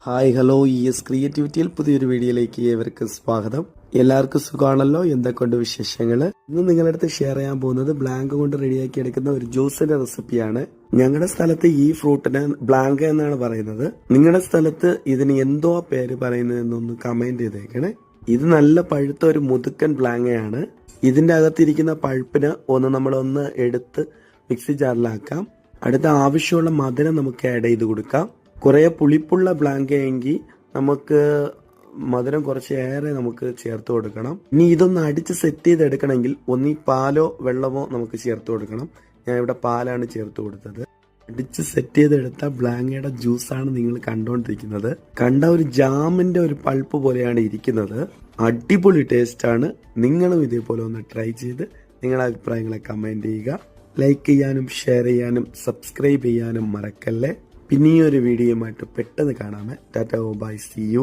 Hi hello ES ക്രിയേറ്റിവിറ്റിയിൽ പുതിയൊരു വീഡിയോയിലേക്ക് ഏവർക്കും സ്വാഗതം. എല്ലാവർക്കും സുഖമാണല്ലോ? എന്തൊക്കെയുണ്ട് വിശേഷങ്ങൾ? ഇന്ന് നിങ്ങളുടെ അടുത്ത് ഷെയർ ചെയ്യാൻ പോകുന്നത് ബ്ലാങ്ക് കൊണ്ട് റെഡിയാക്കി എടുക്കുന്ന ഒരു ജ്യൂസിന്റെ റെസിപ്പിയാണ്. ഞങ്ങളുടെ സ്ഥലത്ത് ഈ ഫ്രൂട്ടിന് ബ്ലാങ്ക് എന്നാണ് പറയുന്നത്. നിങ്ങളുടെ സ്ഥലത്ത് ഇതിന് എന്തോ പേര് പറയുന്നതെന്നൊന്ന് കമന്റ് ചെയ്തേക്കണേ. ഇത് നല്ല പഴുത്ത ഒരു മുതുക്കൻ ബ്ലാങ്കയാണ്. ഇതിന്റെ അകത്തിരിക്കുന്ന പഴുപ്പിന് നമ്മളൊന്ന് എടുത്ത് മിക്സി ജാറിലാക്കാം. അടുത്ത ആവശ്യമുള്ള മധുരം നമുക്ക് ആഡ് ചെയ്ത് കൊടുക്കാം. കുറെ പുളിപ്പുള്ള ബ്ലാങ്കയെങ്കിൽ നമുക്ക് മധുരം കുറച്ച് ഏറെ നമുക്ക് ചേർത്ത് കൊടുക്കണം. ഇനി ഇതൊന്ന് അടിച്ച് സെറ്റ് ചെയ്തെടുക്കണമെങ്കിൽ ഒന്നീ പാലോ വെള്ളമോ നമുക്ക് ചേർത്ത് കൊടുക്കണം. ഞാൻ ഇവിടെ പാലാണ് ചേർത്ത് കൊടുത്തത്. അടിച്ച് സെറ്റ് ചെയ്തെടുത്ത ബ്ലാങ്കയുടെ ജ്യൂസാണ് നിങ്ങൾ കണ്ടുകൊണ്ടിരിക്കുന്നത്. കണ്ട ഒരു ജാമിന്റെ ഒരു പൾപ്പ് പോലെയാണ് ഇരിക്കുന്നത്. അടിപൊളി ടേസ്റ്റ് ആണ്. നിങ്ങളും ഇതേപോലെ ഒന്ന് ട്രൈ ചെയ്ത് നിങ്ങളുടെ അഭിപ്രായങ്ങളെ കമന്റ് ചെയ്യുക. ലൈക്ക് ചെയ്യാനും ഷെയർ ചെയ്യാനും സബ്സ്ക്രൈബ് ചെയ്യാനും മറക്കല്ലേ. പിന്നെ ഈ ഒരു വീഡിയോയുമായിട്ട് പെട്ടെന്ന് കാണാമേ. Tata bye, see U.